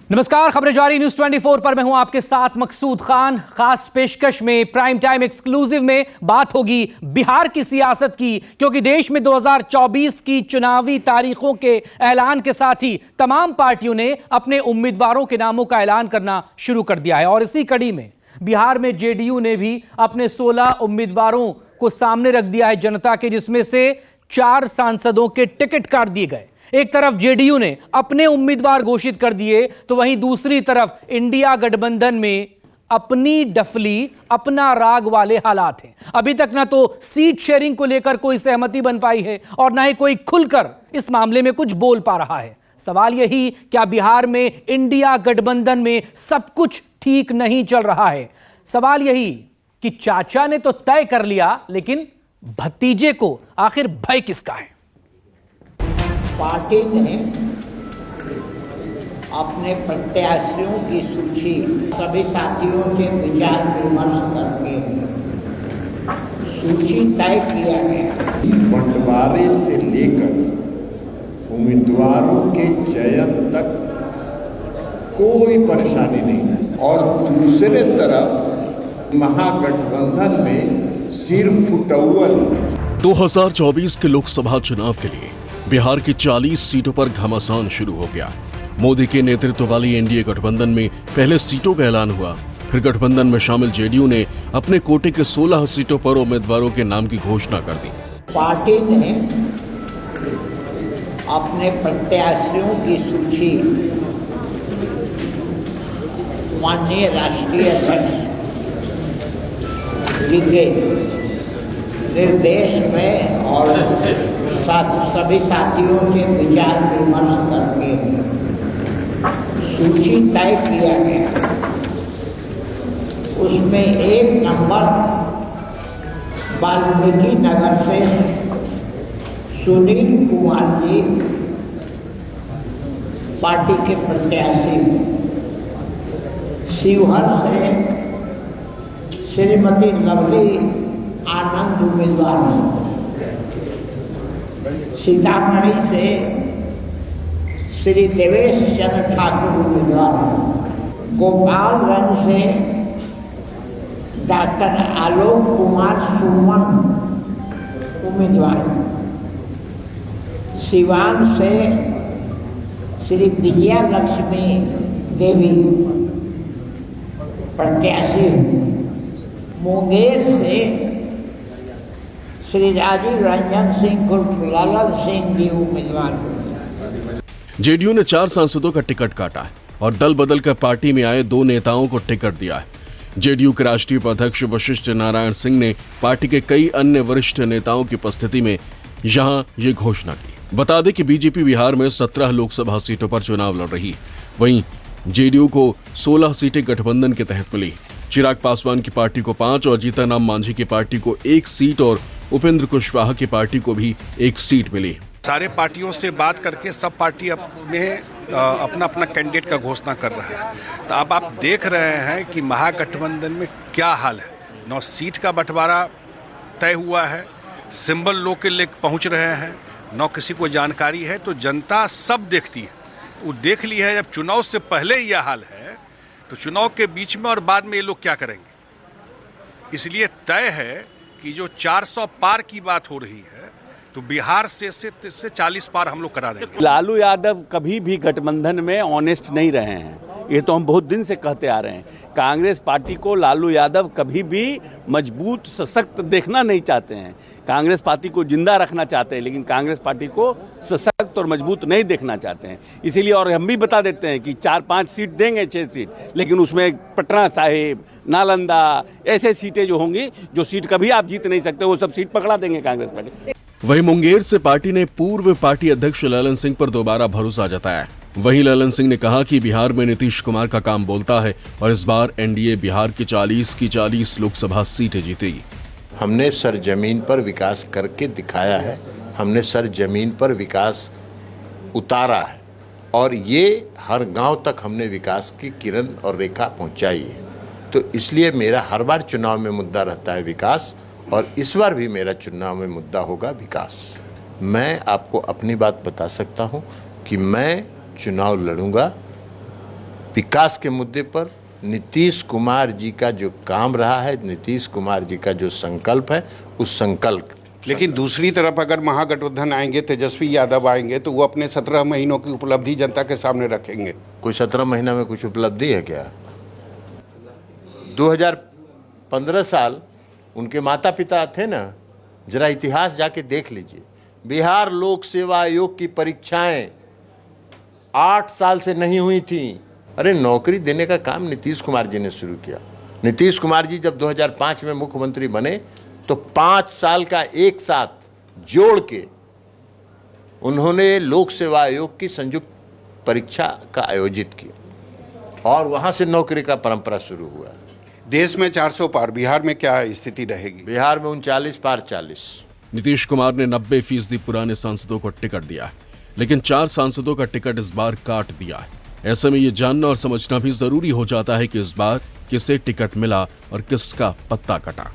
नमस्कार, खबरें जारी न्यूज 24 पर मैं हूं आपके साथ मकसूद खान। खास पेशकश में प्राइम टाइम एक्सक्लूसिव में बात होगी बिहार की सियासत की, क्योंकि देश में 2024 की चुनावी तारीखों के ऐलान के साथ ही तमाम पार्टियों ने अपने उम्मीदवारों के नामों का ऐलान करना शुरू कर दिया है। और इसी कड़ी में बिहार में जेडीयू ने भी अपने 16 उम्मीदवारों को सामने रख दिया है जनता के, जिसमें से 4 सांसदों के टिकट काट दिए गए। एक तरफ जेडीयू ने अपने उम्मीदवार घोषित कर दिए, तो वहीं दूसरी तरफ इंडिया गठबंधन में अपनी डफली अपना राग वाले हालात हैं। अभी तक ना तो सीट शेयरिंग को लेकर कोई सहमति बन पाई है और ना ही कोई खुलकर इस मामले में कुछ बोल पा रहा है। सवाल यही, क्या बिहार में इंडिया गठबंधन में सब कुछ ठीक नहीं चल रहा है? सवाल यही कि चाचा ने तो तय कर लिया, लेकिन भतीजे को आखिर भय किसका है? पार्टी ने अपने प्रत्याशियों की सूची सभी साथियों से विचार विमर्श करके सूची तय किया गया। बंटवारे से लेकर उम्मीदवारों के चयन तक कोई परेशानी नहीं, और दूसरे तरफ महागठबंधन में सिर्फ फुटअव्वल। 2024 के लोकसभा चुनाव के लिए बिहार की 40 सीटों पर घमासान शुरू हो गया। मोदी के नेतृत्व वाली एनडीए गठबंधन में पहले सीटों का ऐलान हुआ, फिर गठबंधन में शामिल जेडीयू ने अपने कोटे के 16 सीटों पर उम्मीदवारों के नाम की घोषणा कर दी। पार्टी ने अपने प्रत्याशियों की सूची माननीय राष्ट्रीय अध्यक्ष जी के निर्देश में और सभी साथियों से विचार विमर्श करके सूची तय किया गया। उसमें 1 नंबर वाल्मीकि नगर से सुनील कुमार जी पार्टी के प्रत्याशी, शिवहर से श्रीमती लवली आनंद उम्मीदवार, सीतामढ़ी से श्री देवेश चंद्र ठाकुर उम्मीदवार, गोपालगंज से डॉक्टर आलोक कुमार सुमन उम्मीदवार, सिवान से श्री विजया लक्ष्मी देवी प्रत्याशी, मुंगेर से श्री राजीव रंजन सिंह उर्फ लालन सिंह जी उम्मीदवार। जेडीयू ने 4 सांसदों का टिकट काटा है और दल बदल कर पार्टी में आए 2 नेताओं को टिकट दिया है। जेडीयू के राष्ट्रीय उपाध्यक्ष वशिष्ठ नारायण सिंह ने पार्टी के कई अन्य वरिष्ठ नेताओं की उपस्थिति में यहां ये घोषणा की। बता दें कि बीजेपी बिहार में 17 लोकसभा सीटों पर चुनाव लड़ रही, वहीं जेडीयू को 16 सीटें गठबंधन के तहत मिली। चिराग पासवान की पार्टी को 5 और जीतनराम मांझी की पार्टी को 1 सीट और उपेंद्र कुशवाहा की पार्टी को भी 1 सीट मिली। सारे पार्टियों से बात करके सब पार्टी अपना अपना कैंडिडेट का घोषणा कर रहा है। तो अब आप देख रहे हैं कि महागठबंधन में क्या हाल है। 9 सीट का बंटवारा तय हुआ है, सिंबल लोग के लिए पहुंच रहे हैं, 9 किसी को जानकारी है, तो जनता सब देखती है। वो देख ली है। जब चुनाव से पहले यह हाल है, तो चुनाव के बीच में और बाद में ये लोग क्या करेंगे। इसलिए तय है कि जो 400 पार की बात हो रही है, तो बिहार से 40 पार हम लोग करा देंगे। लालू यादव कभी भी गठबंधन में ऑनेस्ट नहीं रहे हैं, ये तो हम बहुत दिन से कहते आ रहे हैं। कांग्रेस पार्टी को लालू यादव कभी भी मजबूत सशक्त देखना नहीं चाहते हैं। कांग्रेस पार्टी को जिंदा रखना चाहते हैं, लेकिन कांग्रेस पार्टी को सशक्त और मजबूत नहीं देखना चाहते हैं। इसीलिए और हम भी बता देते हैं कि 4-5 सीट देंगे, 6 सीट, लेकिन उसमें पटना साहिब, नालंदा, ऐसे सीटें जो होंगी, जो सीट कभी आप जीत नहीं सकते, वो सब सीट पकड़ा देंगे कांग्रेस पार्टी। वहीं मुंगेर से पार्टी ने पूर्व पार्टी अध्यक्ष ललन सिंह पर दोबारा भरोसा जताया। वहीं ललन सिंह ने कहा कि बिहार में नीतीश कुमार का काम बोलता है और इस बार एनडीए बिहार की 40 लोकसभा सीटें जीतेगी। हमने सरजमीन पर विकास करके दिखाया है, हमने सरजमीन पर विकास उतारा है, और ये हर गांव तक हमने विकास की किरण और रेखा पहुंचाई है। तो इसलिए मेरा हर बार चुनाव में मुद्दा रहता है विकास, और इस बार भी मेरा चुनाव में मुद्दा होगा विकास। मैं आपको अपनी बात बता सकता हूं कि मैं चुनाव लड़ूंगा विकास के मुद्दे पर नीतीश कुमार जी का जो काम रहा है, नीतीश कुमार जी का जो संकल्प है, उस संकल्प। लेकिन दूसरी तरफ अगर महागठबंधन आएंगे, तेजस्वी यादव आएंगे, तो वो अपने 17 महीनों की उपलब्धि जनता के सामने रखेंगे। कोई 17 महीना में कुछ उपलब्धि है क्या? 2015 साल उनके माता पिता थे ना, जरा इतिहास जाके देख लीजिए। बिहार लोक सेवा आयोग की परीक्षाएं 8 साल से नहीं हुई थी। अरे नौकरी देने का काम नीतीश कुमार जी ने शुरू किया। नीतीश कुमार जी जब 2005 में मुख्यमंत्री बने तो 5 साल का एक साथ जोड़ के उन्होंने लोक सेवा आयोग की संयुक्त परीक्षा का आयोजित किया और वहां से नौकरी का परंपरा शुरू हुआ। देश में 400 पार, बिहार में क्या स्थिति रहेगी? बिहार में 39 पार 40। नीतीश कुमार ने 90% पुराने सांसदों को टिकट दिया है, लेकिन 4 सांसदों का टिकट इस बार काट दिया है। ऐसे में ये जानना और समझना भी जरूरी हो जाता है कि इस बार किसे टिकट मिला और किसका पत्ता कटा।